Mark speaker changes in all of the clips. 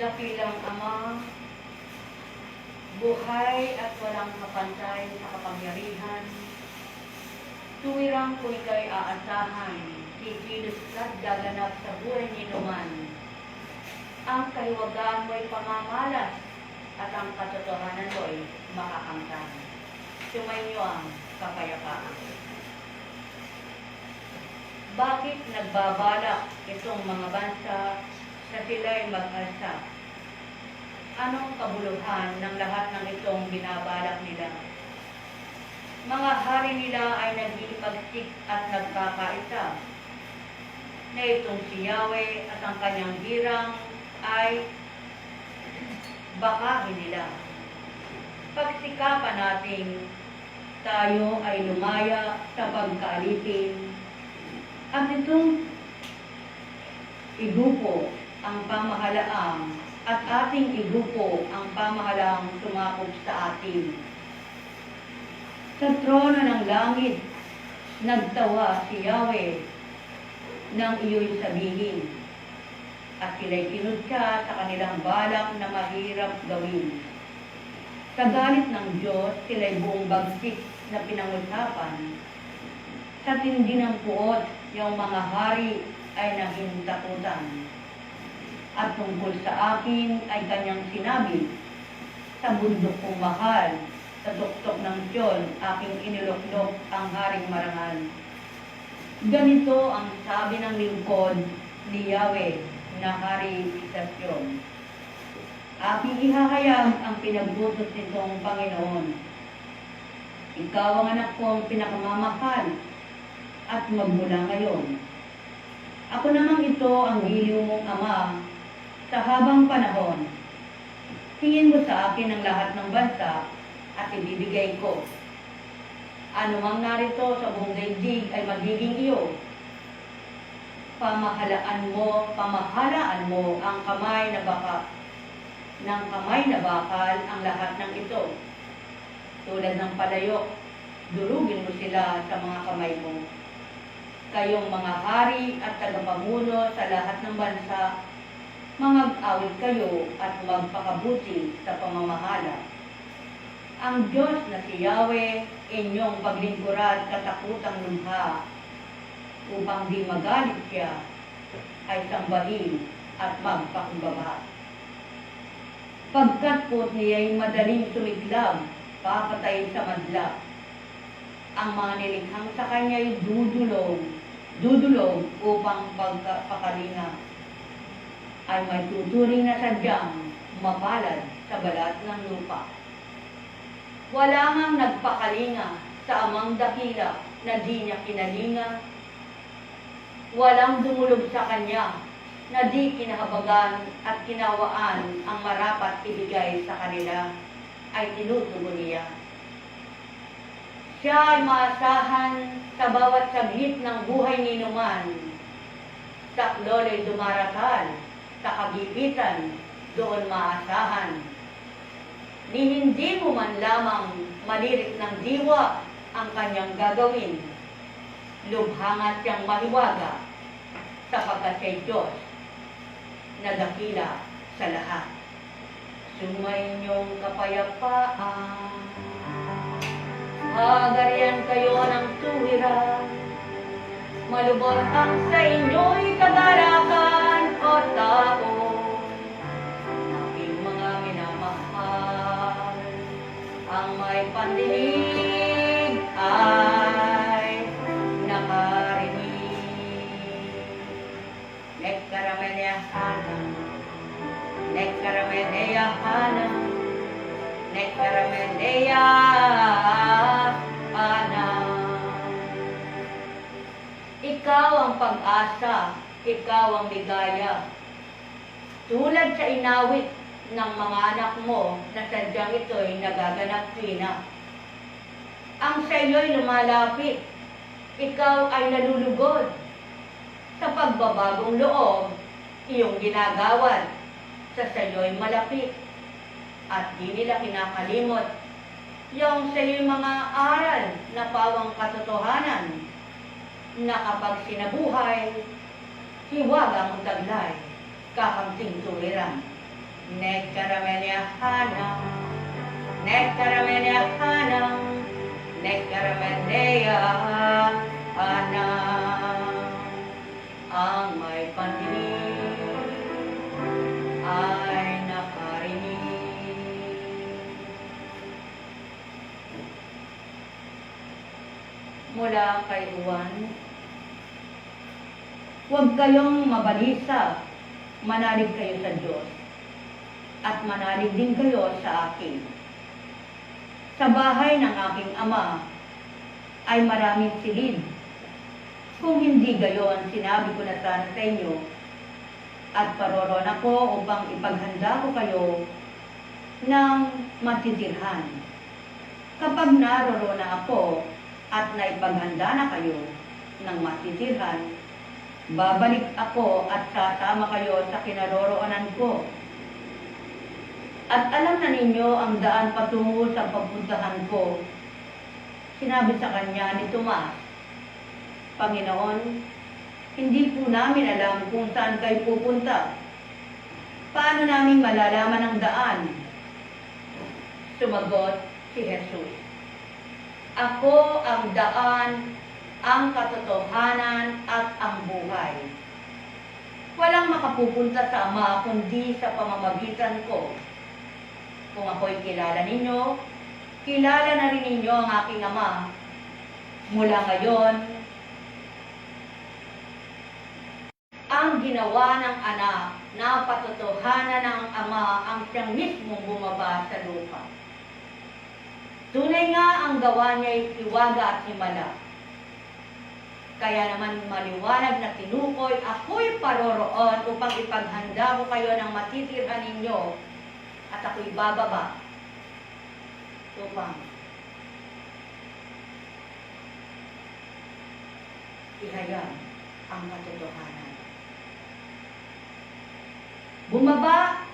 Speaker 1: Dakilang Ama, buhay at walang kapantay sa kapangyarihan, tuwirang kung ika'y aasahan, kikilos at gaganap sa buhay ni Numan. Ang kahiwagaan mo'y pamamalas at ang katotohanan mo'y makakamtan. Sumainyo ang kapayapaan. Bakit nagbabalak itong mga bansa na sila'y mag-alsa? Anong kabuluhan ng lahat ng itong binabalak nila? Mga hari nila ay nag-iipagsik at nagkakaisa na itong si Yahweh at ang kanyang hirang ay bakahin nila. Pagsikapan natin, tayo ay lumaya sa pagkaalipin at itong igrupo ang pamahalaang at ating igrupo ang pamahalaang sumakop sa atin. Sa trono ng langit, nagtawa si Yahweh ng iyo'y sabihin, at sila'y kinudsa sa kanilang balak na mahirap gawin. Sa galit ng Diyos, sila'y buong bagsik na pinangusapan. Sa tindi ng puot, yung mga hari ay nahintakutan. At tungkol sa akin ay kanyang sinabi, sa bundok kong mahal, sa tuktok ng Siyon, aking iniluklok ang haring marangal. Ganito ang sabi ng lingkod ni Yahweh na hari sa Siyon. Aking ihahayag ang pinagbutos nitong Panginoon. Ikaw ang anak kong pinakamamahal at magmula ngayon. Ako namang ito ang giliw mong ama sa habang panahon. Tingin mo sa akin ang lahat ng bansa at ibibigay ko. Ano mang narito sa buong daigdig ay magiging iyo. Pamahalaan mo ang kamay na bakal ang lahat ng ito. Tulad ng palayok, durugin mo sila sa mga kamay mo. Kayong mga hari at tagapamuno sa lahat ng bansa, mangag-awit kayo at magpakabuti sa pamamahala. Ang Diyos na si Yahweh, inyong paglingkurad katakutang lumha, upang di magalit siya, ay sambahin at magpakumbaba. Pagkat po niya'y madaling sumiklab, papatay sa madla. Ang mga nilikhang sa kanya'y dudulog upang pagpakalinga, ay may tuturing na sadyang mapalad sa balat ng lupa. Wala ngang nagpakalinga sa amang dakila na di niya kinalinga. Walang dumulog sa kanya na di kinahabagan at kinawaan ang marapat ibigay sa kanila ay tinutugon niya. Siya ay maasahan sa bawat saglit ng buhay ni Numan. Saklol ay dumaratal, sa kagipitan doon maasahan. Ni hindi mo man lamang malirik ng diwa ang kanyang gagawin. Lubhangat siyang mahiwaga sapagkat siya'y Diyos na dakila sa lahat. Sumainyong kapayapaan, hagarian kayo ng tuwiran, malubos ang sa inyo'y kagalakan o tao, aking mga minamahal. Ang may pandinig ay nakarinig. Nekkarameneyahanan, nekkarameneyahanan, nekkarameneyahanan. Ikaw ang pag-asa, ikaw ang ligaya. Tulad sa inawit ng mga anak mo na sadyang ito'y nagaganap na. Ang sa iyo'y lumalapit, ikaw ay nalulugod. Sa pagbabagong loob, iyong ginagawad, sa sayo'y malapit. At di nila kinakalimot yung sa iyo'y mga aral na pawang katotohanan, na kapag sinabuhay, hiwaga mong taglay, kakamting tuwiran. Nekaramelyahanam, Nekaramelyahanam, Nekaramelyahanam. Ang may pandinig ay nakarinig. Mula kay Juan, huwag kayong mabalisa, manalig kayo sa Diyos, at manalig din kayo sa akin. Sa bahay ng aking Ama ay maraming silid. Kung hindi gayon, sinabi ko na sana sa inyo, at paroroon ako upang ipaghanda ko kayo ng matitirhan. Kapag naroroon na ako at naipaghanda na kayo ng matitirhan, babalik ako at sasama kayo sa kinaroroonan ko. At alam na ninyo ang daan patungo sa papuntahan ko. Sinabi sa kanya ni Tomas, Panginoon, hindi po namin alam kung saan kayo pupunta. Paano namin malalaman ang daan? Sumagot si Jesus, Ako ang daan, ang katotohanan at ang buhay. Walang makapupunta sa Ama kundi sa pamamagitan ko. Kung ako'y kilala ninyo, kilala na rin ninyo ang aking Ama. Mula ngayon, ang ginawa ng anak na patotohanan ng Ama ang siyang mismong bumaba sa lupa. Tunay nga ang gawa niya'y hiwaga at himala. Kaya naman maliwanag na tinukoy, ako'y paroroon upang ipaghanda ko kayo ng matitirhan ninyo at ako'y bababa upang ihayag ang katotohanan. Bumaba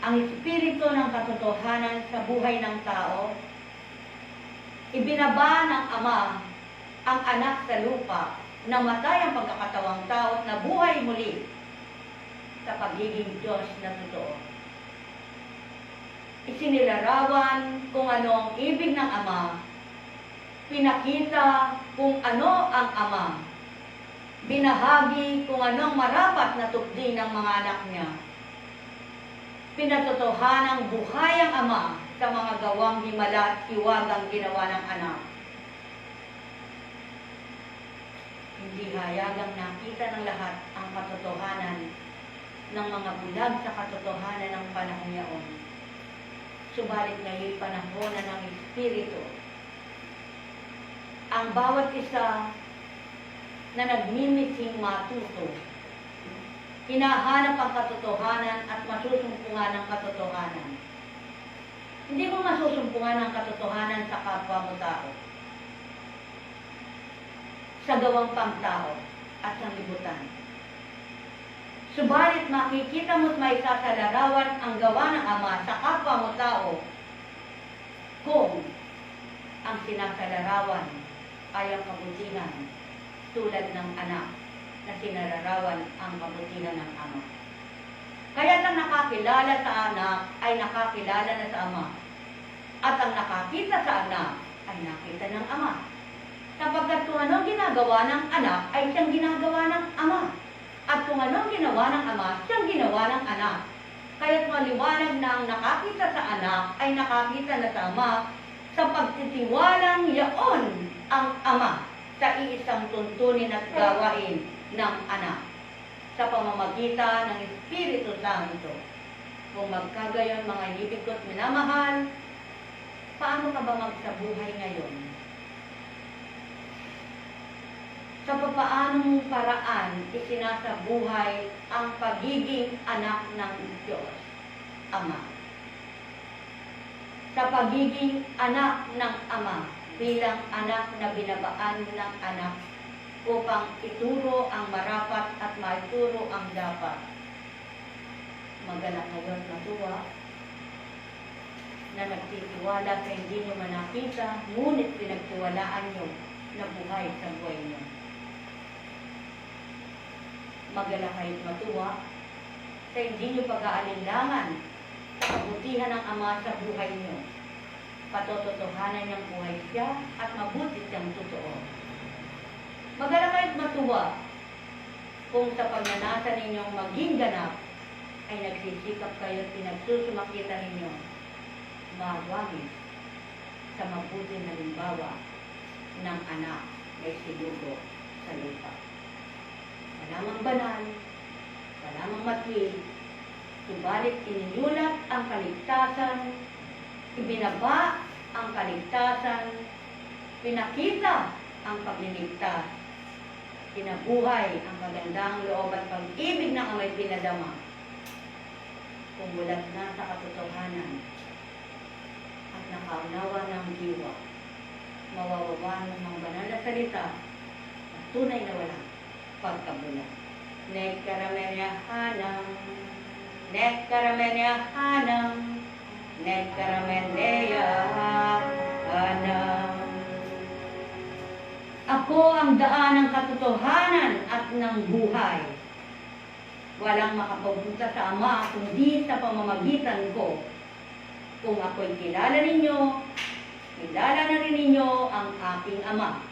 Speaker 1: ang espiritu ng katotohanan sa buhay ng tao. Ibinaba ng Ama ang anak sa lupa, namatay ang pagkakatawang tao at nabuhay muli sa pagiging Diyos na totoo. Isinilarawan kung ano ang ibig ng Ama, pinakita kung ano ang Ama, binahagi kung anong marapat na tupdi ng mga anak niya, pinatotohanang buhay ang Ama sa mga gawang himala at hiwagang ginawa ng anak. Hindi hayagang nakita ng lahat ang katotohanan ng mga bulag sa katotohanan ng panahon yaon. Subalit ngayon panahon na ng Espiritu, ang bawat isa na nagmimitsing matuto, hinahanap ang katotohanan at masusumpungan ng katotohanan. Hindi mo masusumpungan ang katotohanan sa kapwa mo tao, sa gawang pangtao at sanglibutan. Subalit makikita mo't may sasalarawan ang gawa ng Ama sa kapwa mo tao kung ang sinasalarawan ay ang kabutihan tulad ng anak na sinalarawan ang kabutihan ng Ama. Kaya ang nakakilala sa anak ay nakakilala na sa Ama, at ang nakakita sa anak ay nakita ng Ama. Sapagkat kung anong ginagawa ng anak ay siyang ginagawa ng Ama. At kung anong ginawa ng Ama, siyang ginawa ng anak. Kaya't maliwanag na ang nakakita sa anak ay nakakita na sa Ama sa pagtitiwalang yaon ang Ama sa iisang tuntunin at gawain ng anak sa pamamagitan ng Espiritu Santo. Kung magkagayon mga ibig ko't minamahal, paano ka ba magsabuhay ngayon? Sa papaanong paraan isinasabuhay ang pagiging anak ng Diyos, Ama. Sa pagiging anak ng Ama, bilang anak na binabaan ng anak upang ituro ang marapat at maituro ang dapat. Magalak kayo at matuwa na nagtitiwala sa hindi nyo manakita, ngunit pinagtiwalaan nyo na buhay sa buhay nyo. Magalak kayo at matuwa sa hindi nyo pag-aalinlangan sa kabutihan ng Ama sa buhay nyo. Patototohanan niyang buhay siya at mabuti siyang totoo. Magalang kayo't matuwa kung sa pagnanasa ninyong maging ganap ay nagsisikap kayo at pinagsusumakitan ninyo mawagis sa mabuting halimbawa ng anak na isinugo sa lupa. Walamang banal, walamang matwid, subalit ininyulat ang kaligtasan, ibinaba ang kaligtasan, pinakita ang pagliligtas, kinabuhay ang magandang loob at pag-ibig ng amay pinadama. Kumulat na sa katotohanan at nakaunawa ng diwa, mawawawan ng mga banal na salita at tunay na walang pagkabulat. Nekkaramenyahanang, nekkaramenyahanang, nekkaramenyahanang. Ako ang daan ng katotohanan at ng buhay. Walang makapapunta sa Ama kundi sa pamamagitan ko. Kung ako'y kilala ninyo, kilala na rin ninyo ang aking Ama.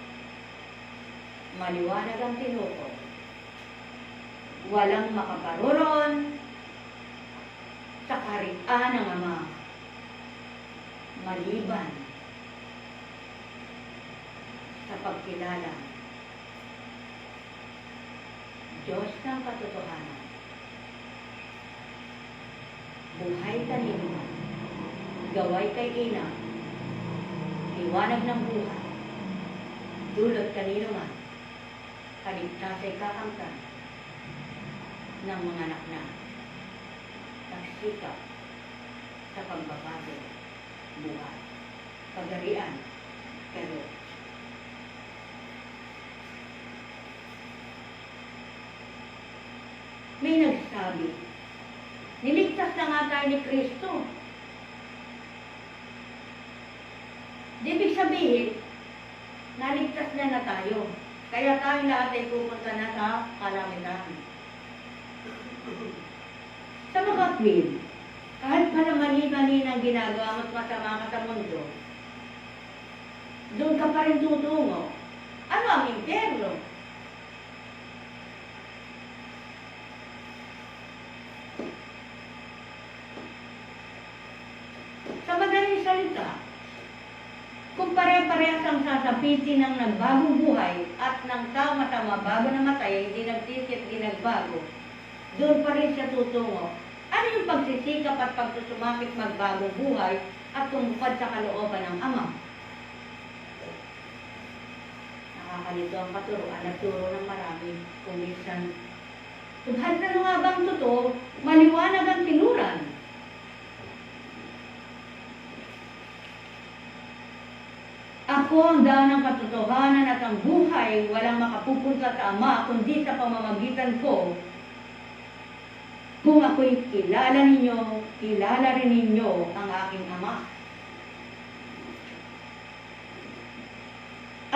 Speaker 1: Maliwanag ang tinuko. Walang makaparoron sa kaharian ng Ama maliban sa pagkilala Diyos ng katotohanan. Buhay kanino, gaway kay ina, liwanag ng buhay, dulot kanino man, kaligtasay kaangkan ng mga anak na nagsikap sa pagbabago buhay, pagarian, pero may nagsabi, niligtas na nga tayo ni Kristo. Ibig sabihin, naligtas na tayo. Kaya tayong lahat ay pupunta na sa kalamitan. Sa mga queen, kahit pala mali-mali ng ginagawa mo't masama ka sa mundo, doon ka pa rin tutungo. Ano ang impyerno? Sa madaling salita, kung pare-parehas ang sasapitin ng nagbagong buhay at ng tao masama bago namatay, hindi nagtisit, hindi nagbago, doon pa rin siya tutungo. Ano yung pagsisikap at pagsusumapit magbagong buhay at tumupad sa kalooban ng Ama? Nakakalito ang katuruan at turo ng marami. Kung minsan, tubhad na nga bang totoo, maliwanag ang tinuran. Ako ang daan ng katotohanan at ang buhay, walang makapupunta sa Ama kundi sa pamamagitan ko. Kung ako'y kilala ninyo, kilala rin ninyo ang aking Ama.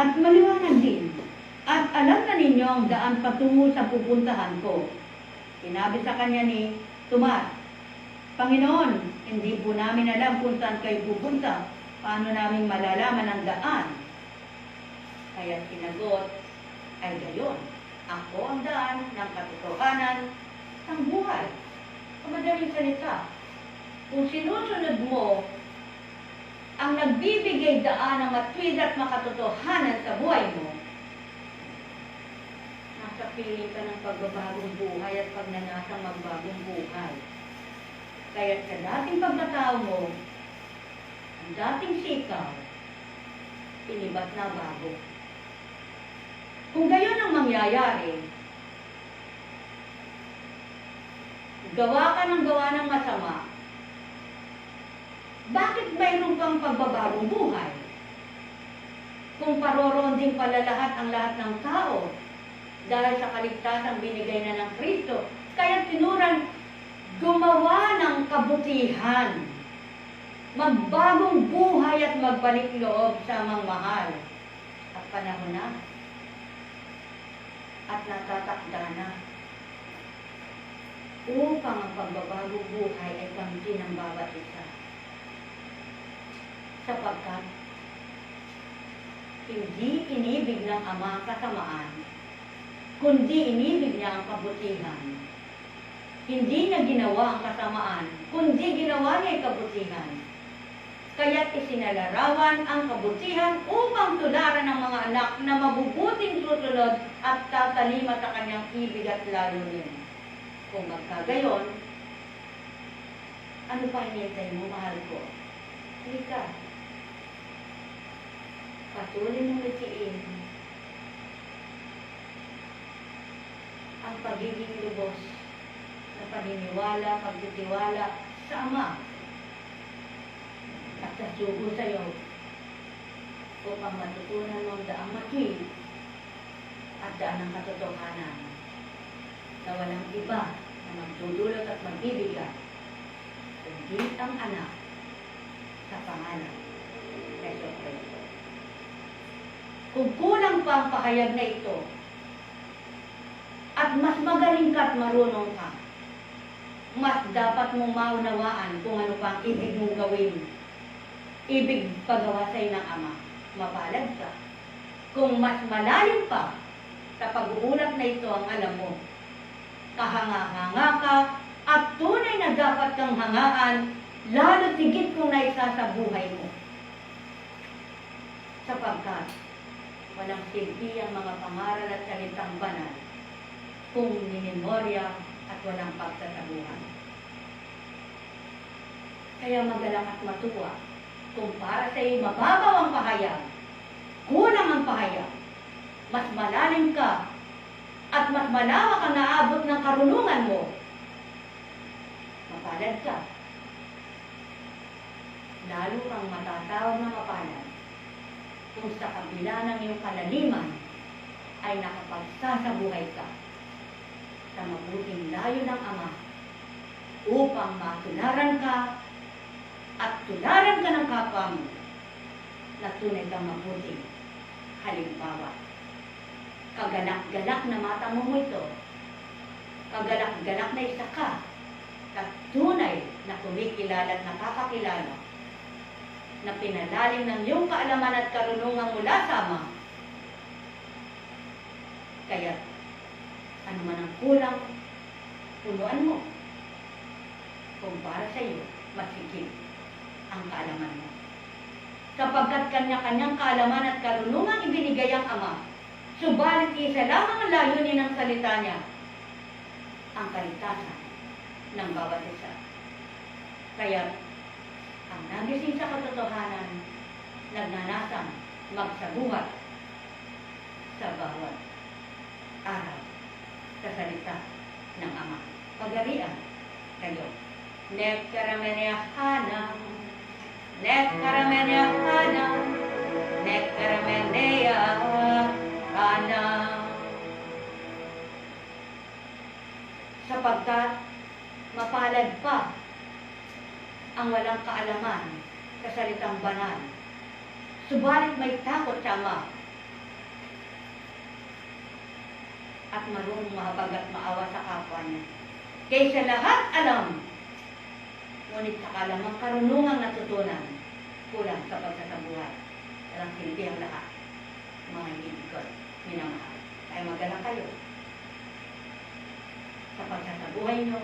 Speaker 1: At maliwanag din, at alam na ninyo ang daan patungo sa pupuntahan ko. Sinabi sa kanya ni Tomas, Panginoon, hindi po namin alam kung saan kayo pupunta. Paano namin malalaman ang daan? Kaya sinagot, ay gayon, ako ang daan ng katotohanan ng buhay. Sa madaling salita, kung sinusunod mo ang nagbibigay daan ng matwid at makatotohanan sa buhay mo, nasa piling ka ng pagbabagong buhay at pagnanasang magbagong buhay. Kaya sa dating pagkatao mo, ang dating sikaw, inibat na bago. Kung gayon ang mangyayari, gawa ka ng gawa ng masama, bakit mayroon kang pagbabagong buhay? Kung paroroon din pala ang lahat ng tao, dahil sa kaligtasang binigay na ng Kristo, kaya tinuran gumawa ng kabutihan, magbagong buhay at magbalik loob sa mangmahal. At panahon na, at natatakda na. upang ang pagbabago buhay ay kamtin ng bawat isa. Sapagkat hindi inibig ng Ama ang kasamaan, kundi inibig niya ang kabutihan. Hindi niya ginawa ang kasamaan, kundi ginawa niya ang kabutihan. Kaya't isinalarawan ang kabutihan upang tularan ng mga anak na mabubuting susunod at tatalima sa kanyang ibig at layunin. Kung magkagayon, ano pa hinihintay mo, mahal ko? Halika. Patuloy mong litiin ang pagiging lubos na paniniwala, pagtitiwala sa Ama at sa sugo sa iyo upang matutunan mo ang daang matuwid at daan ng katotohanan na walang iba na magdudulot at magbibigay kundi ang anak sa pangalan ni Jesucristo. Kung kulang pa ang pahayag na ito at mas magaling ka at marunong ka, mas dapat mong maunawaan kung ano pa ang ibig mong gawin. Ibig pagawa sa'yo ng Ama. Mapalad ka. Kung mas malalim pa sa pag-uulat na ito ang alam mo, kahanga-hanga ka at tunay na dapat kang hangaan, lalo tigit kung naisa sa buhay mo. Sapagkat walang silbi ang mga pangaral at salitang banal kung minimorya at walang pagsasabuhan. Kaya magalak at matuwa kung para sa iyo mababaw ang pahayag, kulang ang pahayag, mas malalim ka at mas malawak ang naabot ng karunungan mo, mapalad ka. Lalo kang matatawag na mapalad kung sa kabila ng iyong kalaliman ay nakapagsasabuhay ka sa mabuting layo ng Ama upang matularan ka at tularan ka ng kapwa mo na tunay kang mabuting halimbawa. Kagalak-galak na mata mo ito, kagalak-galak na isa ka, at tunay na kumikilala at nakakakilala na pinalalim ng iyong kaalaman at karunungan mula sa Ama. Kaya, ano man ang kulang, punuan mo. Kung para sa iyo, masikip ang kaalaman mo. Sapagkat kanya-kanyang kaalaman at karunungan ibinigay ang Ama, subalit isa lamang ang layunin ng salita niya, ang kaligtasan ng bawat isa. Kaya, ang nagising sa katotohanan, nagnanasang magsabuhat sa bawat araw sa salita ng Ama. Pagarian kayo. Nekkaramenehanam, nekkaramenehanam, nekkaramenehanam. Sapagkat mapalad pa ang walang kaalaman sa salitang banal, subalit may takot sa Ama at marunong mahabag at maawa sa kapwa niya. Kaysa lahat alam, ngunit sa kalamang karunungang natutunan, kulang sa pagsasabuhay. Walang silbi ang lahat. Mga ibig ko, minamahal. Ay magalang kayo sa pagsasabuhay nyo,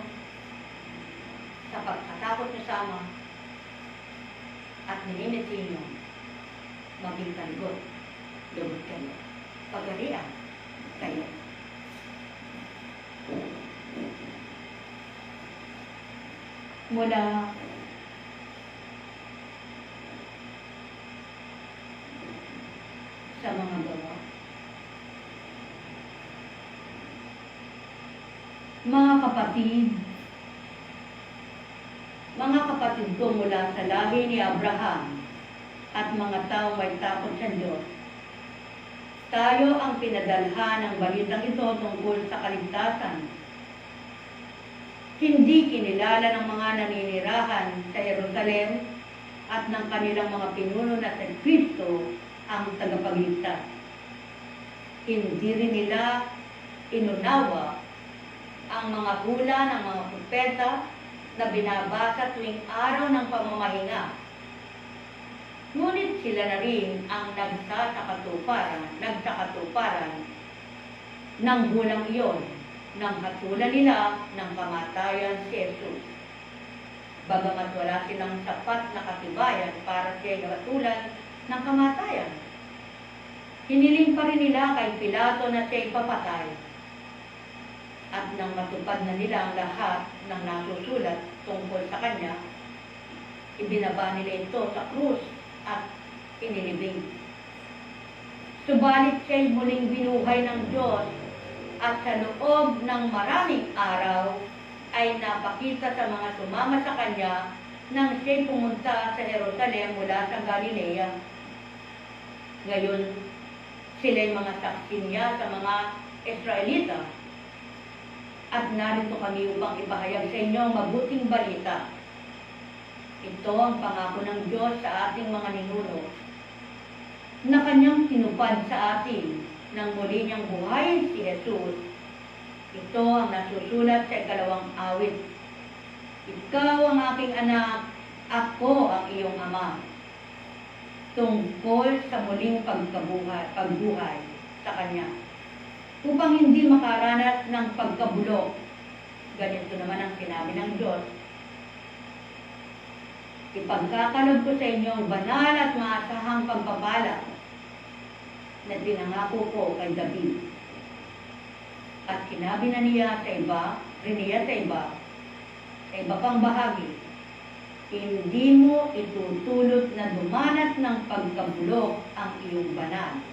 Speaker 1: sa pagkatakot nyo sa Ama, at nininiti nyo, maging kaligot, lubot kayo, pagarian kayo. Mula sa mga gawa, mga kapatid ko mula sa lahi ni Abraham at mga tao may takot sa Diyos, tayo ang pinadalhan ng balitang ito tungkol sa kaligtasan. Hindi kinilala ng mga naninirahan sa Jerusalem at ng kanilang mga pinuno na sa Kristo ang tagapagligtas. Hindi rin nila inunawa ang mga hula ng mga propeta na binabasa tuwing araw ng pamamahinga. Ngunit sila na rin ang nagsakatuparan ng hulang iyon nang hatulan nila ng kamatayan si Jesus. Bagamat wala silang sapat na katibayan para siya'y hatulan ng kamatayan, hiniling pa rin nila kay Pilato na siya'y papatay. At nang matupad na nila ang lahat ng nasusulat tungkol sa kanya, ibinaba nila ito sa krus at inilibing. Subalit siya'y muling binuhay ng Diyos at sa loob ng maraming araw ay napakita sa mga sumama sa kanya nang siya'y pumunta sa Jerusalem mula sa Galilea. Ngayon, sila'y mga saksi niya sa mga Israelita. At narito kami upang ipahayag sa inyo ang mabuting balita. Ito ang pangako ng Diyos sa ating mga ninuno, na kanyang tinupad sa atin nang muli niyang buhayin si Jesus. Ito ang nasusulat sa 2 awit. Ikaw ang aking anak, ako ang iyong ama. Tungkol sa muling pagbuhay sa kanya, upang hindi makaranas ng pagkabulok. Ganito naman ang sinabi ng Diyos. Ipagkakalog ko sa inyo ang banal at maasahang pagpapala na pinangako ko kay David. At sinabi na niya sa iba pang bahagi, hindi mo itutulot na dumanas ng pagkabulok ang iyong banal.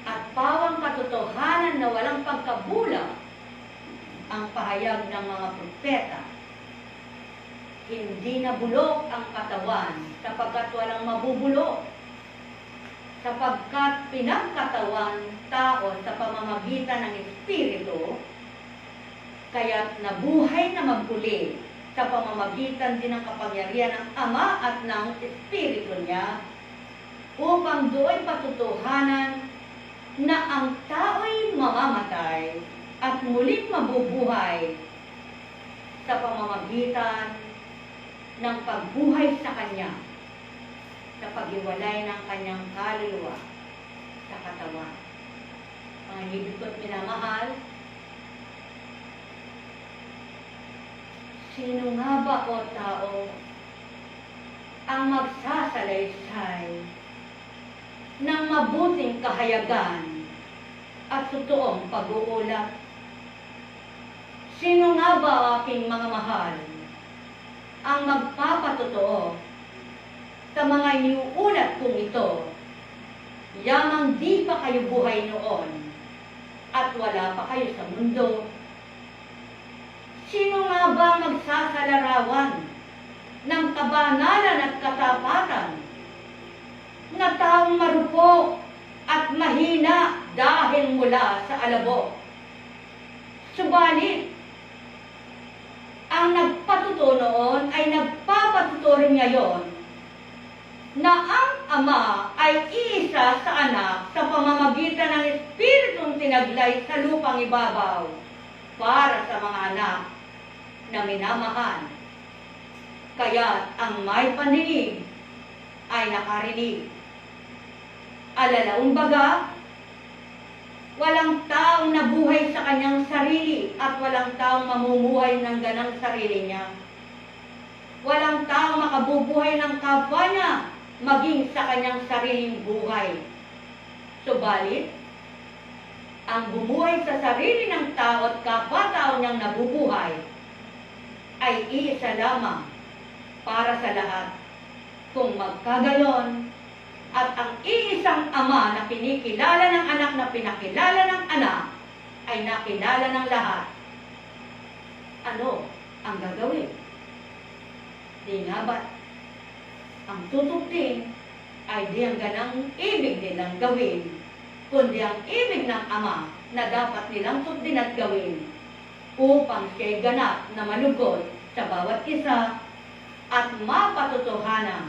Speaker 1: At pawang katotohanan na walang pagkabulag ang pahayag ng mga propeta. Hindi nabulok ang katawan sapagkat walang mabubulok, sapagkat pinagkatawan tao sa pamamagitan ng Espiritu, kaya't nabuhay na magpuli sa pamamagitan din ng kapangyarihan ng Ama at ng Espiritu niya, upang do'y patutuhanan na ang tao'y mamamatay at muling mabubuhay sa pamamagitan ng pagbuhay sa Kanya, sa paghiwalay ng Kanyang kaluluwa sa katawan. Mga higit ko't minamahal, sino nga ba o tao ang magsasalaysay ng mabuting kahayagan at totoong pag-uulat? Sino nga ba, aking mga mahal, ang magpapatotoo sa mga iniuulat kong ito, yamang di pa kayo buhay noon at wala pa kayo sa mundo? Sino nga ba magsasalarawan ng kabanalan at katapatan na taong marupok at mahina dahil mula sa alabok? Subalit, ang nagpatuto noon ay nagpapatuto rin ngayon na ang Ama ay iisa sa Anak sa pamamagitan ng Espiritong tinaglay sa lupang ibabaw para sa mga anak na minamahal. Kaya't ang may pandinig ay nakarinig. Alalaong baga, walang taong nabuhay sa kanyang sarili at walang taong mamumuhay ng ganang sarili niya. Walang taong makabubuhay ng kapwa niya maging sa kanyang sariling buhay. Subalit, ang bumuhay sa sarili ng tao at kapwa-tao niyang nabubuhay ay iisa lamang para sa lahat. Kung magkagayon, at ang iisang Ama na kinikilala ng anak na pinakilala ng anak ay nakilala ng lahat, ano ang gagawin? Di nga ba ang tutok din ay di ang ganang ibig nilang gawin, kundi ang ibig ng Ama na dapat nilang sundin at gawin upang siya'y ganap na malugod sa bawat isa at mapatutuhanan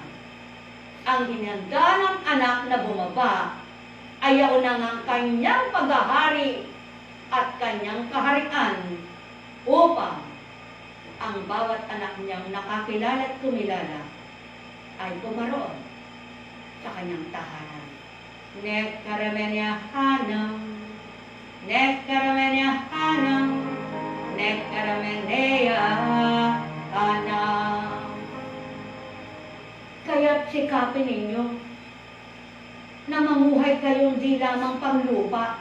Speaker 1: ang hinanda ng anak na bumaba, ayaw na ng kanyang paghahari at kanyang kaharian upang ang bawat anak niyang nakakilala at kumilala ay pumaroon sa kanyang tahanan. Nek karamenya hanam, nek karamenya hanam, nek karameneya hanam. Kaya't sikapin ninyo na mamuhay kayong di lamang panglupa,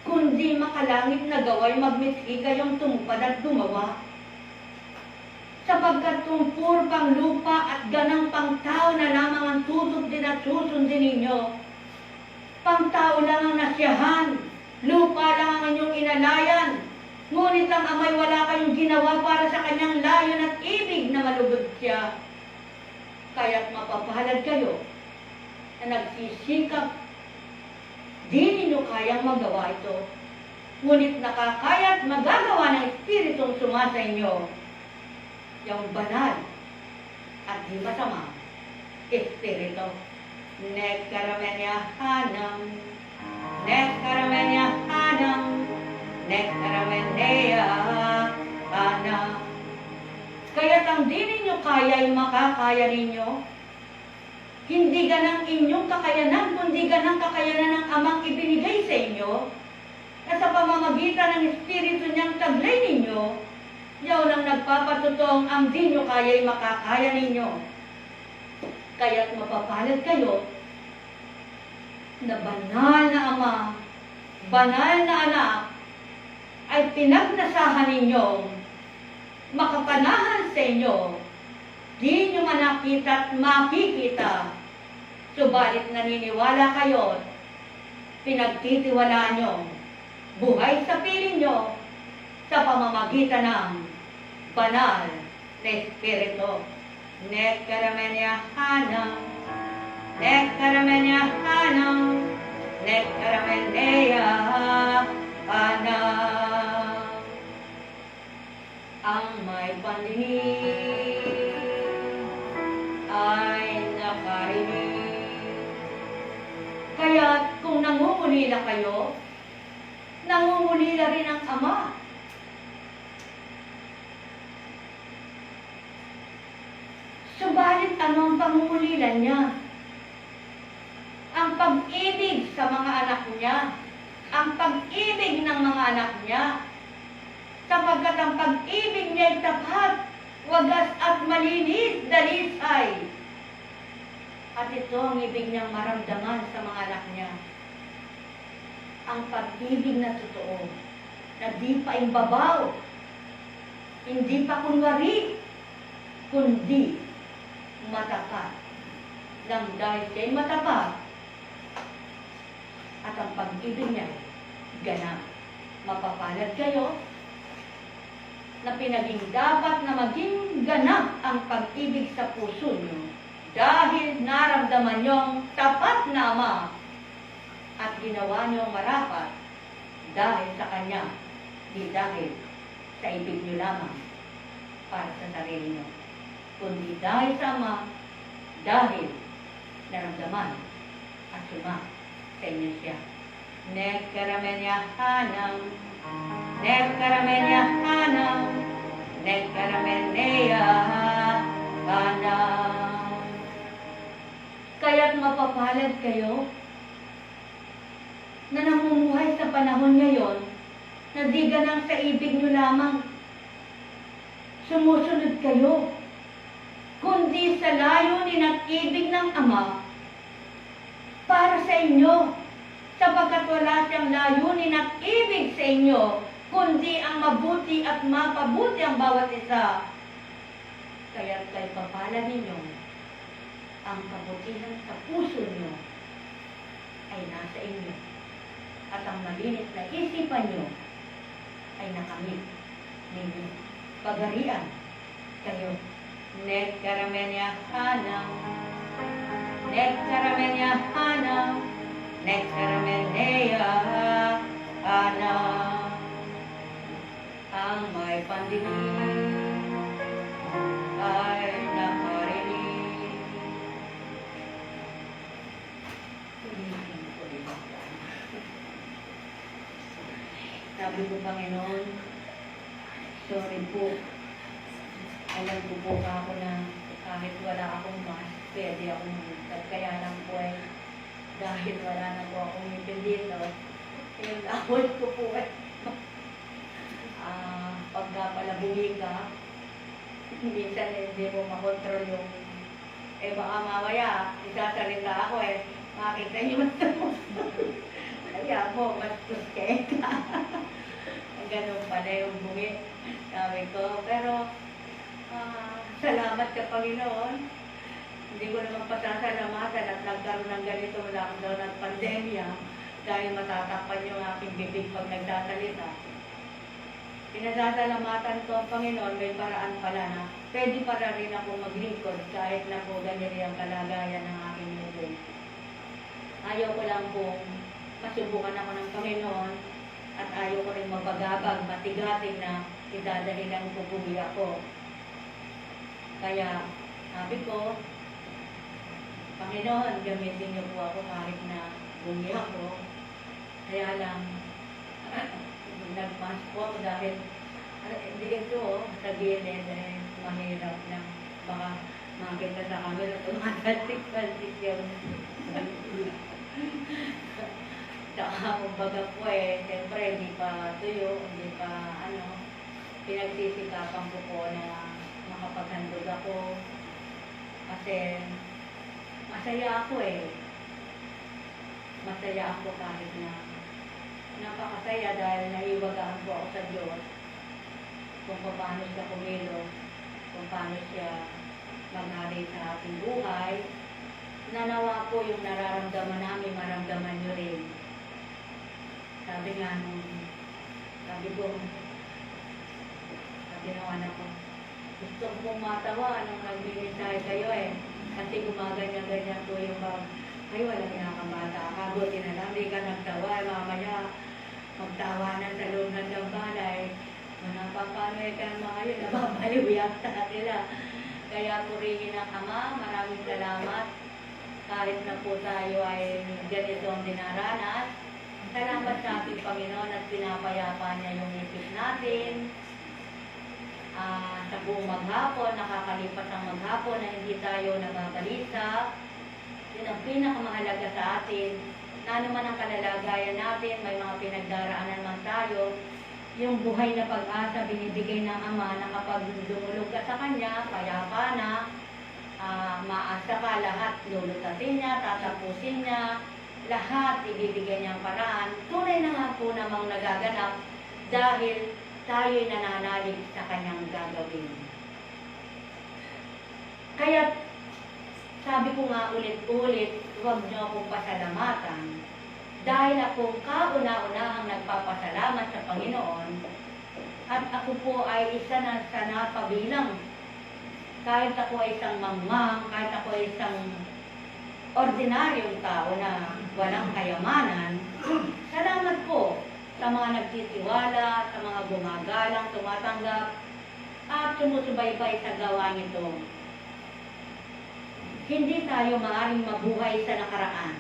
Speaker 1: kundi makalangit na gaway magmithi kayong tumupad at gumawa. Sapagkat kung puro pang lupa at ganang pangtao na lamang ang tutok din at susundin ninyo, pangtao lang ang nasiyahan, lupa lang ang inyong inalayan, ngunit ang amay wala kayong ginawa para sa kanyang layon at ibig na malugod siya. Kaya't mapapalad kayo na nagsisikap, di ninyo kayang magawa ito, ngunit nakakaya at magagawa ng Espiritong suma sa inyo, yung banal at di masama Espiritu. Nek karamenya hanam, nek karamenya hanam, nek karameneya hanam. Kaya't ang di ninyo kaya ay makakaya ninyo, hindi ganang inyong kakayanan, kundi ganang kakayanan ng Amang ibinigay sa inyo, na sa pamamagitan ng Espiritu niyang taglay ninyo, yaw nang nagpapatotoong ang di nyo kaya ay makakaya ninyo. Kaya't mapapalad kayo na banal na Ama, banal na Anak, ay pinagnasahan ninyong makapanahan sa inyo, di nyo manakita at makikita, subalit naniniwala kayo, pinagtitiwalaan nyo, buhay sa piling nyo, sa pamamagitan ng banal na Espiritu. Nek karamenya hanam, nek karamenya hanam, nek karameneya hanam. Ang may pandinig ay nakarinig. Kaya't kung nangungulila kayo, nangungulila rin ang Ama. Subalit ano ang pangungulila niya? Ang pag-ibig sa mga anak niya, ang pag-ibig ng mga anak niya, sapagkat ang pag-ibig niya ay tapat, wagas at malinis, dalisay. At ito ang ibig niyang maramdaman sa mga anak niya. Ang pag-ibig na totoo, na di pa imbabaw, hindi pa kunwari, kundi matapat. Nang dahil siya'y matapat, at ang pag-ibig niya ganap. Mapapalad kayo na pinaging dapat na maging ganap ang pag-ibig sa puso niyo dahil naramdaman niyong tapat na Ama at ginawa niyong marapat dahil sa Kanya, di dahil sa ibig niyo lamang para sa sarili niyo, kundi dahil sa Ama, dahil naramdaman at suma sa inyo siya. Nek karamenya hanam, nek karamenya hanam, nek karameneya hanam. Kaya't mapapalad kayo na namumuhay sa panahon ngayon na di ganang sa ibig nyo lamang sumusunod kayo, kundi sa layunin at ibig ng Ama para sa inyo, sapagkat wala siyang layunin at ibig sa inyo, kundi ang mabuti at mapabuti ang bawat isa. Kaya't kay papala ninyo, ang kabutihan sa puso niyo ay nasa inyo, at ang malinis na isipan niyo ay nakamit ninyo. Pagarian kayo. Nek karamenya hanam, nek karamenya hanam, nek karameneya hanam. Ang may pandinig ay nakarinig. Sabi ko, Panginoon, sorry po. Alam ko po ako na kahit wala akong mas, pwede akong magtag. Kaya lang po dahil wala na po akong ngipin dito, yung awal ko po pagka pala bumika, minsan hindi mo makontrol yung, baka mamaya, isasalita ako makita niyo kaya po, mas kuskeka. Ganun pala yung bungi, sabi ko. Pero, salamat ka Panginoon. Hindi ko naman pasasalamatan at nagkaroon ng ganito lockdown at pandemya dahil matatakpan yung aking bibig pag nagsasalita. Pinasasalamatan ko ang Panginoon, may paraan pala na pwede para rin ako maglingkod kahit na po ganyan ang kalagayan ng aking bibig. Ayaw ko lang pong masubukan ako ng Panginoon at ayaw ko rin mapagabag, matigating na idadahilan ko bumi ako. Kaya sabi ko, Panginoon, gamitin niyo po ako kahit na bumi ako. Kaya lang, nagmas po ako dahil hindi ito sa gilid mahirap na baka makita sa camera tumatalsik-talsik yung saka kumbaga po siyempre hindi pa tuyo, hindi pa pinagsisikapan ko po na makapaghandog ako kasi masaya ako masaya ako kahit na napakasaya dahil naiwagaan po ako sa Diyos kung paano siya kumilos, kung paano siya maghari sa ating buhay. Nanawa po yung nararamdaman namin, maramdaman nyo rin. Sabi nga sabi ng anak ko, gusto ko pong matawa nung nagbimisay kayo kasi gumaganyan-ganyan po yung ay walang nakabata. Kabuti na lang, di ka nagtawa, mamaya magtawanan sa loob ng dambalay. Manapapano ka ng mga yun, nababaliw yata sila. Kaya purihin ang Ama, maraming salamat. Kahit na po tayo ay ganito ang dinaranas, salamat sa ating Panginoon at pinapayapa niya yung isip natin. Sa buong maghapon, nakakalipas ang maghapon na hindi tayo nagagalisa. Yun ang pinakamahalaga sa atin. Na naman ang kalalagayan natin, may mga pinagdaraanan man tayo, yung buhay na pag-asa binibigay ng Ama na kapag dumulog ka sa Kanya, payapa na, maasa ka, lahat lulutasin niya, tatapusin niya, lahat ibibigay niyang paraan. Tunay na nga po namang nagaganap dahil tayo'y nananalig sa Kanyang gagawin. Kaya sabi ko nga ulit-ulit, huwag niyo akong pasalamatan dahil ako kauna-unahang nagpapasalamat sa Panginoon at ako po ay isa na sa napabilang. Kahit ako ay isang mangmang, kahit ako ay isang ordinaryong tao na walang kayamanan, salamat po sa mga nagtitiwala, sa mga gumagalang, tumatanggap, at sumusubaybay sa gawain ito. Hindi tayo maaaring mabuhay sa nakaraan,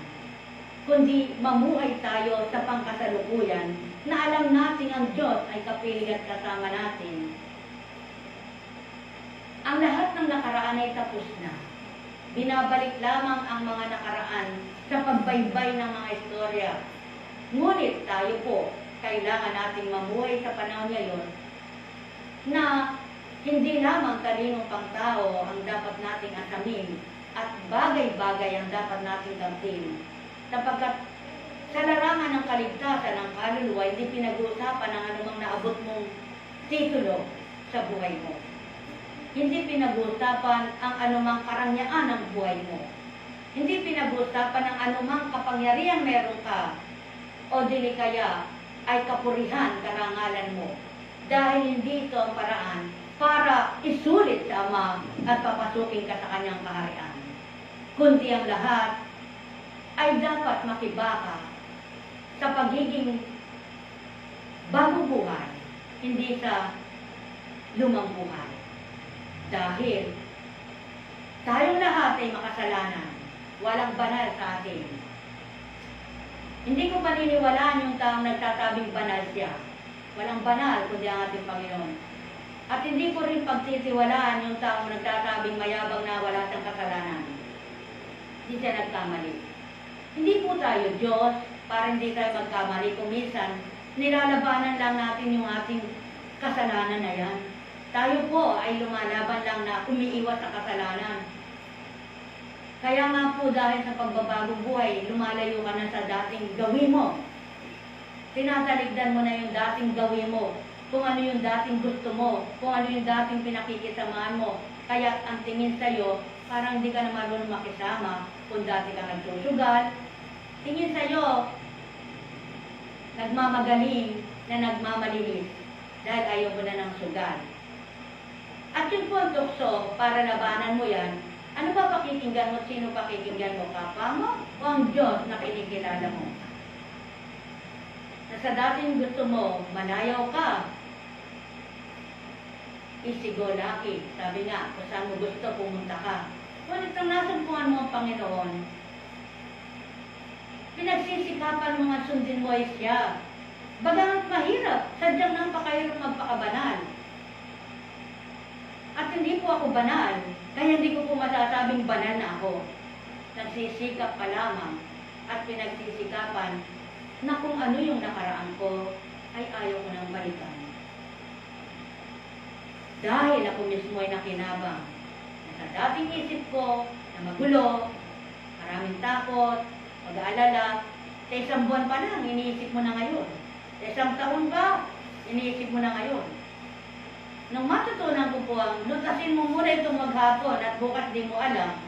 Speaker 1: kundi mamuhay tayo sa pangkasalukuyan na alam natin ang Diyos ay kapiling at kasama natin. Ang lahat ng nakaraan ay tapos na. Binabalik lamang ang mga nakaraan sa pagbaybay ng mga istorya. Ngunit tayo po, kailangan nating mamuhay sa panahon ngayon na hindi lamang talinong pangtao ang dapat nating asamin at bagay-bagay ang dapat nating kamtin. Sapagkat sa larangan ng kaligtasan ng kaluluwa, hindi pinag-uusapan ang anumang naabot mong titulo sa buhay mo. Hindi pinag-uusapan ang anumang karangyaan ng buhay mo. Hindi pinag-uusapan ang anumang kapangyarihan meron ka o dili kaya ay kapurihan karangalan mo. Dahil hindi ito ang paraan para isulit sa Ama at papasukin ka sa Kanyang kaharian. Kundi ang lahat ay dapat makibaka sa pagiging bagong buhay, hindi sa lumang buhay. Dahil tayong lahat ay makasalanan, walang banal sa atin. Hindi ko paniniwalaan yung taong nagsasabing banal siya. Walang banal kundi ang ating Panginoon. At hindi ko rin pagtitiwalaan yung taong nagtasabing mayabang na wala siyang kasalanan. Hindi siya nagkamali. Hindi po tayo Diyos para hindi tayo magkamali. Kung minsan, nilalabanan lang natin yung ating kasalanan na yan. Tayo po ay lumalaban lang na umiiwas sa kasalanan. Kaya nga po dahil sa pagbabagong buhay, lumalayo ka na sa dating gawin mo. Tinataligdan mo na yung dating gawin mo. Kung ano yung dating gusto mo, kung ano yung dating pinakikisamahan mo. Kaya ang tingin sa'yo, parang hindi ka na marunong makisama kung dati ka nagsusugal. Tingin sa'yo, nagmamagaling na nagmamalinis dahil ayaw mo na ng sugal. At yung po ang tukso, para labanan mo yan, ano ba pakikinggan mo? Sino pakikinggan mo? Kapwa mo o ang Diyos na kinikilala mo? Na sa dating gusto mo, manayaw ka, isigolaki. Sabi nga, kung saan mo gusto, pumunta ka. Ngunit ang nasumpungan mo ang Panginoon, pinagsisikapan mo nga sundin mo ay siya. Bagamat mahirap, sadyang napakahirap magpakabanal. At hindi po ako banal, kaya hindi ko po masasabing banal na ako. Nagsisikap pa lamang at pinagsisikapan na kung ano yung nakaraan ko, ay ayaw ko nang balikan. Dahil ako mismo ay nakinabang na sa dating isip ko na magulo, maraming takot, pag-aalala, sa isang buwan pa lang, iniisip mo na ngayon. Sa isang taon pa, iniisip mo na ngayon. Nung matutunan ko po ang, lutasin mo muna itong maghapon at bukas di mo alam,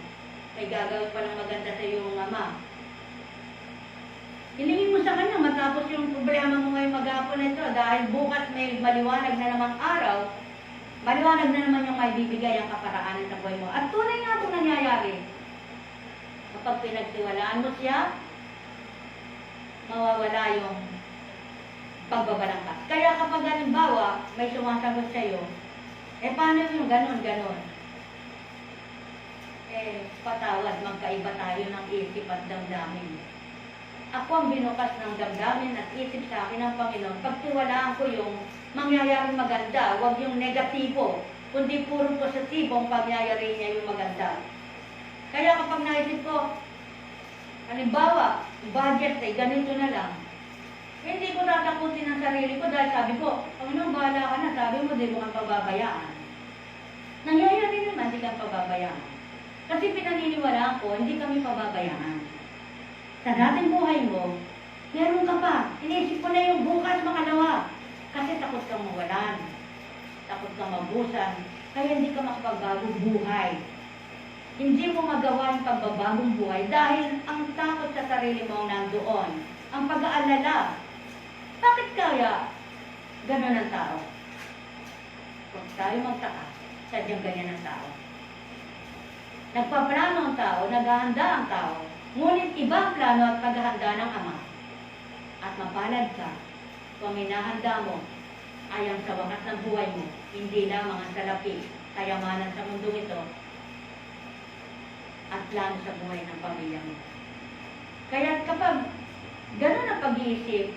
Speaker 1: may gagawin palang maganda sa iyong ama. Hilingin mo sa kanya matapos yung problema mo ngayong maghapon na ito dahil bukas may maliwanag na namang araw, maliwanag na naman yung may bibigay ang kaparaanan sa buhay mo. At tunay nga itong nangyayari. Kapag pinagtiwalaan mo siya, mawawala yung pagbabalangkas. Kaya kapag halimbawa, may sumasagot sa'yo, paano yung ganon? Patawad, magkaiba tayo ng isip at damdamin. Ako ang binukas ng damdamin at isip sa akin ng Panginoon. Pagtiwalaan ko yung mangyayaring maganda, huwag yung negatibo, kundi puro positibo ang pagyayari niya yung maganda. Kaya kapag naisip ko, halimbawa, budget ay ganito na lang, hindi ko tatakutin ang sarili ko dahil sabi ko, Panginoon, bahala ka na, sabi mo, di mo kang pababayaan. Nangyayari naman, di kang pababayaan. Kasi pinaniniwalaan ko, hindi kami pababayaan. Sa dating buhay mo, meron ka pa. Inisip ko na yung bukas makalawa. Kasi takot kang mawalan. Takot kang mabusan. Kaya hindi ka makapagbagong buhay. Hindi mo magawa yung pagbabagong buhay dahil ang takot sa sarili mo nandoon. Ang pag-aalala. Bakit kaya gano'n ang tao? Huwag tayo magtaka. Sadyang ganyan ang tao. Nagpaplano ang tao, naghahanda ang tao. Ngunit iba ang plano at paghahanda ng Ama. At mapalad ka kung hinahanda mo ay ang sa wakas ng buhay mo, hindi lamang ang salapi, kayamanan sa mundong ito, at plano sa buhay ng pamilya mo. Kaya kapag gano'n ang pag-iisip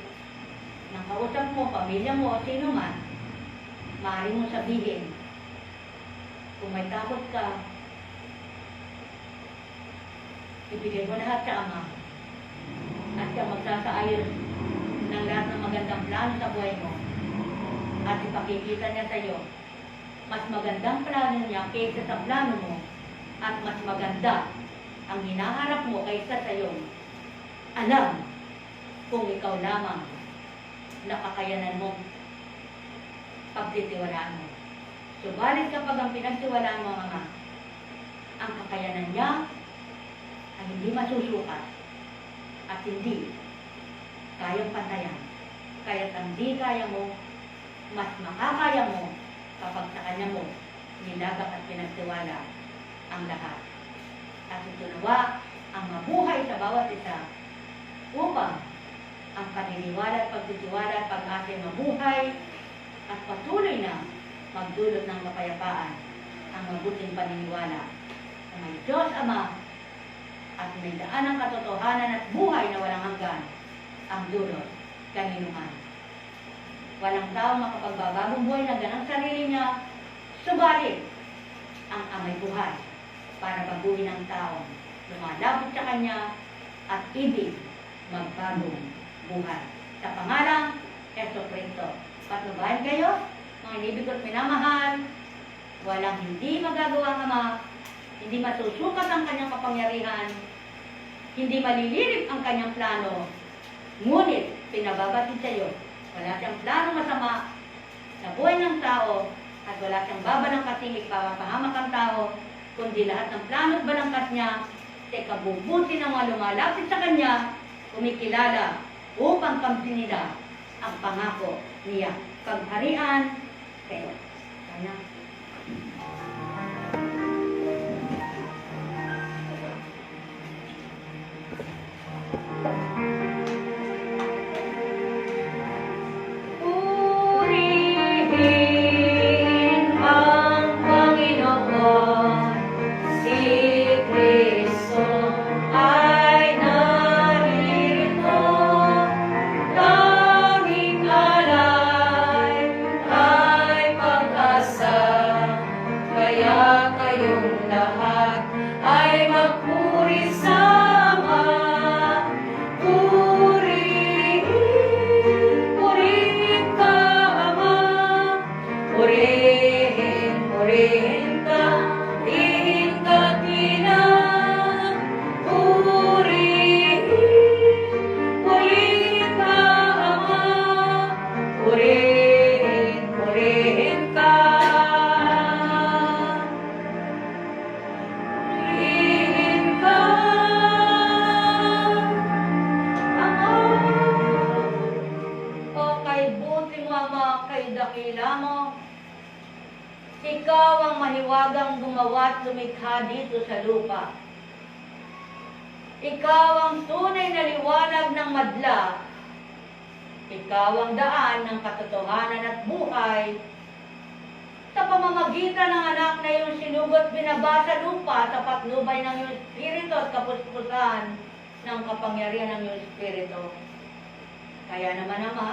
Speaker 1: ng kausap mo, pamilya mo, o sino man, maaari mo sabihin, kung may takot ka, ibigay mo lahat sa Ama at siya magsasaayos ng lahat ng magandang plano sa buhay mo at ipakikita niya sa iyo mas magandang plano niya kaysa sa plano mo at mas maganda ang hinaharap mo kaysa sa iyo. Alam kung ikaw lamang nakakayanan mo pagtitiwalaan mo. Subalit kapag ang pinagtiwalaan mo ang kakayanan niya ay hindi masusukat at hindi kayang pantayan. Kaya't hindi kaya mo, mas makakaya mo kapag sa kanya mo nilagak at pinagtiwala ang lahat. At ito nawa ang mabuhay sa bawat isa upang ang paniniwala at pagtitiwala at pag-asa ay mabuhay at patuloy na magdulot ng kapayapaan ang mabuting paniniwala na may Diyos Ama at may daan ng katotohanan at buhay na walang hanggan ang dulot kanino man. Walang tao makapagbabagong buhay na ganang sarili niya. Subalit, ang amay buhay para baguhin ang tao. Lumalapit sa kanya at ibig magbagong buhay. Sa pangalang Yesu Kristo. Patnubayan kayo, mga inibig ko't minamahal, walang hindi magagawa ang Ama, hindi masusukat ang kanyang kapangyarihan, hindi malilirip ang kanyang plano, ngunit pinababatid sa iyo, wala siyang plano masama sa buhay ng tao at wala siyang babalangkating ipapahamak ang tao, kundi lahat ng plano at balangkas niya sa ikabubuti ng mga lumalapit sa kanya, kumikilala upang kamtin nila ang pangako niya. Pagharian kayo. Sana. Ikaw ang mahiwagang gumawa at lumikha dito sa lupa. Ikaw ang tunay na liwanag ng madla. Ikaw ang daan ng katotohanan at buhay. Sa pamamagitan ng anak na iyong sinugot binaba sa lupa sa patnubay ng iyong Espiritu at kapuspusan ng kapangyarihan ng iyong Espiritu. Kaya naman, Ama,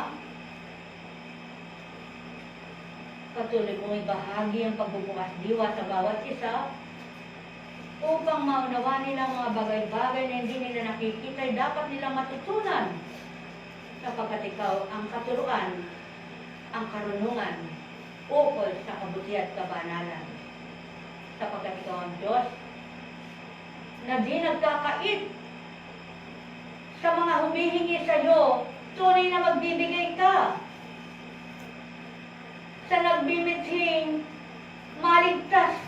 Speaker 1: patuloy mong ibahagi ang pagbubukas diwa sa bawat isa upang maunawa nila mga bagay-bagay na hindi nila nakikita ay dapat nilang matutunan sapagkat ikaw ang katuruan, ang karunungan ukol sa kabuti at kabanalan. Sapagkat ikaw ang Diyos na di nagkakait sa mga humihingi sa iyo, tunay na magbibigay ka. Sa nagbibithing maligtas,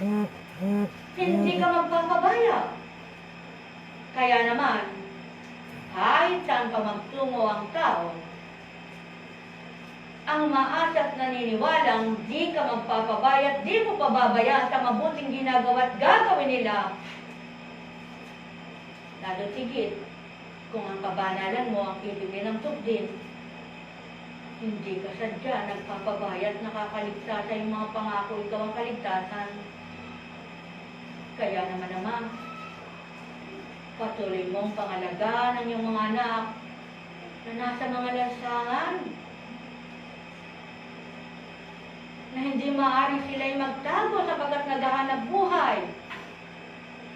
Speaker 1: hindi ka magpapabaya. Kaya naman, kahit saan pa magtungo ang tao, ang maasat naniniwalang di ka magpapabaya at di mo pababayaan sa mabuting ginagawa at gagawin nila. Lalo tigit, kung ang kabanalan mo ang ibigay ng tubdin, hindi ka sadya nagpapabayat, nakakaligtas sa iyong mga pangako, ikaw ang kaligtasan. Kaya naman, patuloy mong pangalagaan ang iyong mga anak na nasa mga lansangan, na hindi maaaring sila'y magtago sapagkat naghahanap buhay.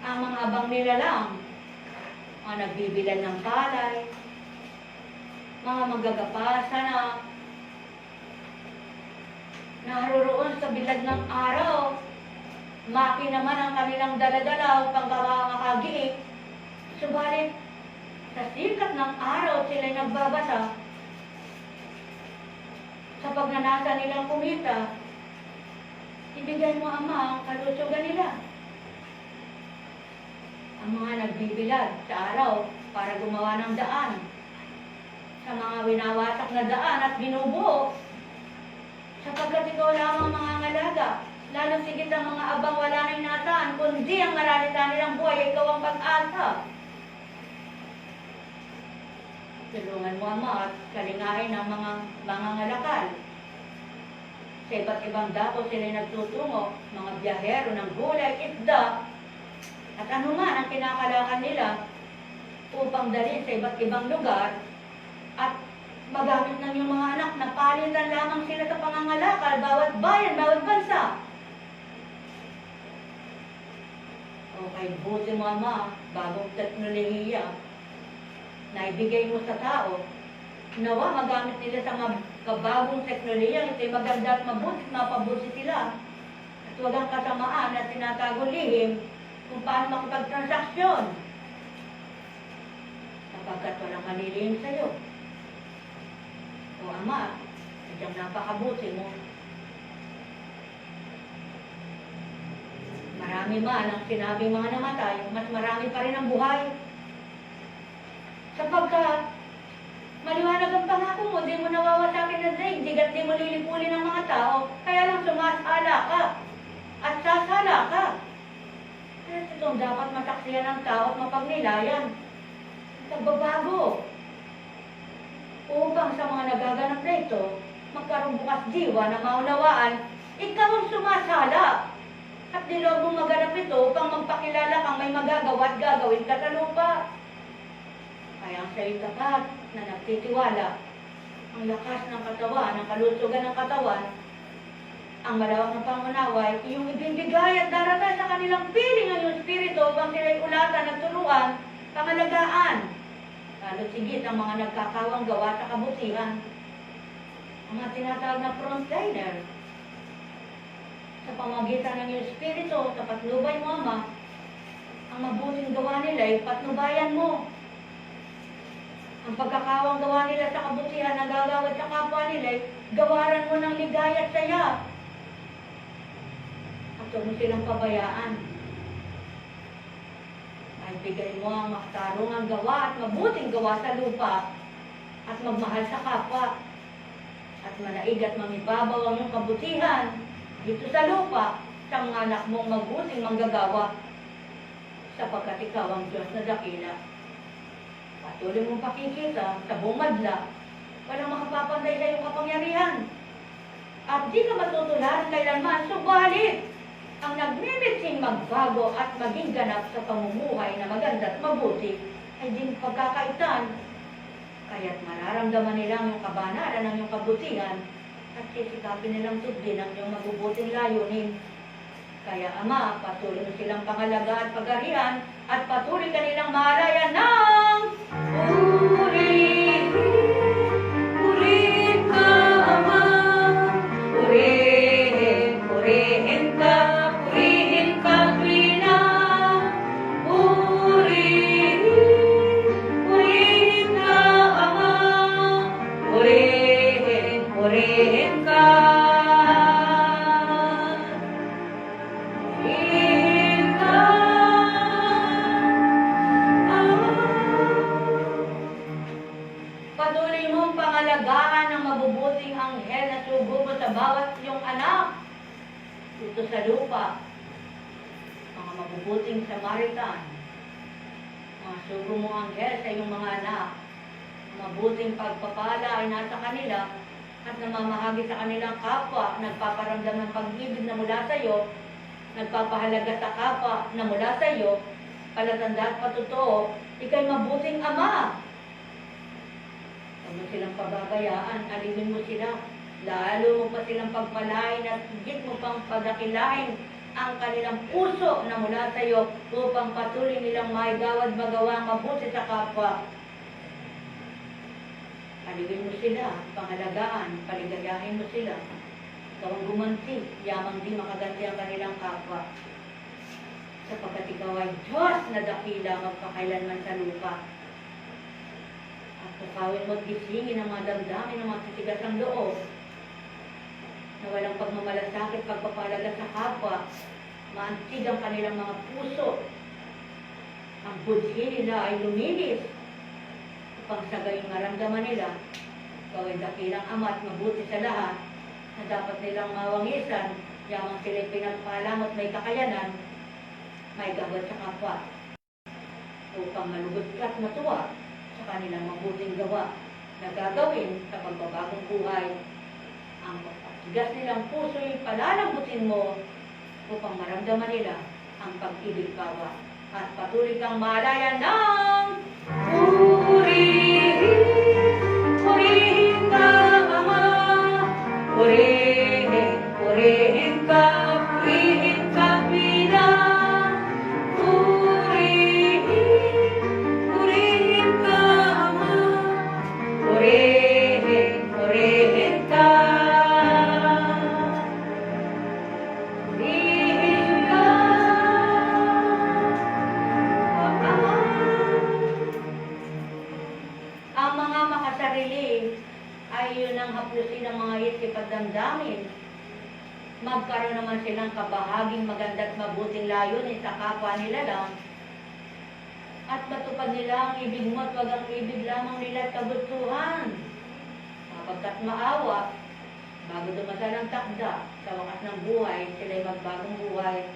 Speaker 1: Ang mga abang nila lang, mga nagbibilan ng palay, mga manggagapasa na naroon sa bilad ng araw, maki naman ang kanilang daladala upang makakagiik. Subalit, sa sikat ng araw sila'y nagbabasa. Sa pagnanasa nilang kumita, ibigay mo, Ama, ang kalusugan nila. Ang mga nagbibilad sa araw para gumawa ng daan, sa mga winawasak na daan at binubuo, sapagkat ikaw lamang mga ngalaga, lalo sigit ang mga abang wala nang nasaan, kundi ang maralita nilang buhay, ikaw ang pag-asa. Tulungan mo, Ama, at kalingain ang mga ngalakal. Sa iba't ibang dako sila nagtutungo, mga biyahero ng gulay, isda, at anuman ang kinakalakan nila upang dalhin sa iba't ibang lugar at magamit ng iyong mga anak na palitan lamang sila sa pangangalakal, bawat bayan, bawat bansa. Okay, buti mo Ama, bagong teknolohiya na ibigay mo sa tao, nawa magamit nila sa bagong teknolohiya, ito'y maganda at mapabuti sila. At huwag ang kasamaan at tinatagong lihim kung paano makipagtransaksyon. Sapagkat walang manilihim sa'yo. O Ama, sadyang napakabuti mo. Marami man ang sinabing mga namatay, mas marami pa rin ang buhay. Sapagkat, maliwanag ang pangako mo, di mo nawawasakin ng daigdig at di mo lilipulin ng mga tao, kaya lang sumasala ka at sasala ka. Kaya itong dapat masaksiyan ng tao at mapagnilayan. Nagbabago. Upang sa mga nagaganap na ito, magkaroon bukas diwa na maunawaan, ikaw ang sumasala. At niloob mong maganap ito upang magpakilala kang may magagawa at gagawin ka sa lupa. Kaya ang sa'yo'y tapat na nagtitiwala, ang lakas ng katawan, ang kalusugan ng katawan, ang malawak ng pangunawa, iyong ibibigay at daragay sa kanilang piling ang iyong spirito upang sila'y ulatan at turuan, pangalagaan. Lalo sigit ang mga nagkakawang gawa sa kabutihan, ang mga tinatawag na frontliner. Sa pamagitan ng iyong spirito, sa patnubay mo, Ama, ang mabuting gawa nila ay patnubayan mo. Ang pagkakawang gawa nila sa kabutihan na gagawin sa kapwa nila ay gawaran mo ng ligaya at saya. At huwag mo silang pabayaan. Ay bigay mo ang makatarungang gawa at mabuting gawa sa lupa at magmahal sa kapwa. At manaig at mamibabaw ang iyong kabutihan dito sa lupa sa mga anak mong mabuting manggagawa sapagkat ikaw ang Diyos na dakila. Patuloy mong pakikita sa buong madla, walang makapapantay sa iyong kapangyarihan. At di ka matutularan kailanman, subalit ang nagmimitsing magbago at maging ganap sa pamumuhay na maganda at mabuti ay din pagkakaitan. Kaya't mararamdaman nila ang iyong kabanalan ng iyong kabutihan at sisikapin nilang sundin ang iyong mabubuting layunin. Kaya Ama, patuloy mo silang pangalaga at pagarihan at patuloy kanilang mahalayan ng purihin. Purihin ka, Ama. Purihin, purihin ka, purihin ka, Tuwina. Purihin, purihin ka, Ama. Purihin, purihin ka. Patuloy mong pangalagaan ng mabubuting anghel na sugubo sa bawat iyong anak dito sa lupa. Mga mabubuting Samaritan, mga sugo mong anghel sa iyong mga anak, mabuting pagpapala ay nasa kanila at namamahagi sa kanilang kapwa, nagpaparamdam ng pag-ibig na mula sa iyo, nagpapahalaga sa kapwa na mula sa iyo, palatanda at patotoo, ikay mabuting Ama. Huwag mo silang pababayaan, alipin mo sila, lalo mo pa silang pagpalain at higit mo pang padakilain ang kanilang puso na mula sa iyo upang patuloy nilang maigawad magawa mabuti sa kapwa. Alipin mo sila, pangalagaan, paligayahin mo sila. Ikaw ang gumanti, yamang di makaganti ang kanilang kapwa. Sapagkat ikaw ay Diyos na dakila magpakailanman sa lupa. At tukawin mo at gisingin ang mga damdamin ng mga titigas ng loob na walang pagmamalasakit, pagpapalaga sa kapwa, maantig ang kanilang mga puso. Ang budhi nila ay lumilis upang sa gayong maramdaman nila, ikaw ay dakilang Ama at mabuti sa lahat na dapat nilang mawangisan, yamang sila'y pinagpaalam at may kakayanan, may gawad sa kapwa upang malugod at matuwa sa kanilang mabuting gawa na gagawin sa pagbabagong buhay. Ang pagtigas nilang puso'y palalambutin mo upang maramdaman nila ang pag-ibig kawa at patuloy kang malaya ng purihin, purihin. layo ng hapusin ng mga isip at damdamin. Magkaroon naman silang kabahaging maganda at mabuting layunin sa kapwa nila lang. At matupad nila ang ibig mo at wag ang ibig lamang nila at kagustuhan. Sapagkat maawa, bago dumasal ang takda, sa wakas ng buhay, sila'y magbagong buhay.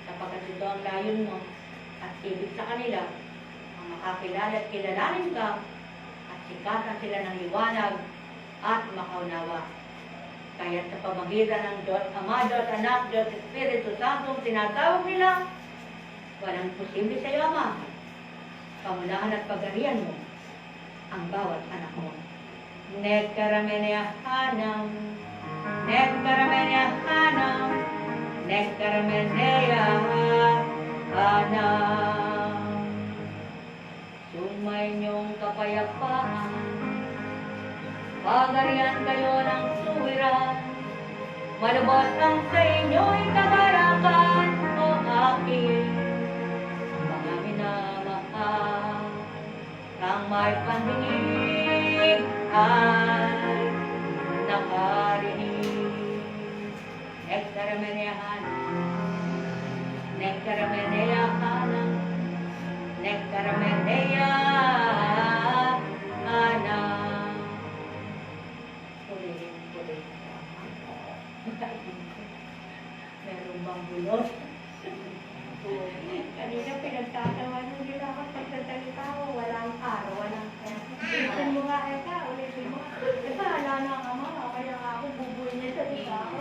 Speaker 1: Sapagkat ito ang layon mo at ibig sa kanila, ang makakilala at kilalanin ka, at sikatan sila ng liwanag at makaunawa. Kaya sa pamagitan ng Diyos Ama, Diyos Anak, Diyos Espiritu Santo, tinatawag nila, walang posible sa iyo, Ama. Kamunahan at pagarian mo ang bawat anak mo. Nekkaramenea hanam, nekkaramenea hanam, nekkaramenea hanam. Sumainyong kapayapaan, pagarian kayo ng suwiran, malubos ang sa inyo'y kagarakan, o aking mga minamahal. Ang may pandinig ay nakarinig. Nektaramenehan, nektaramenehan, nektaramenehan. Meron bang bulot?
Speaker 2: Kanina pinagtatawanan nila ako pagsasalita ko, walang araw, walang ulitin mo nga, Eka, ulitin mo. Eka, wala na ang ama, kaya nga ako bubuin niya sa isa ako.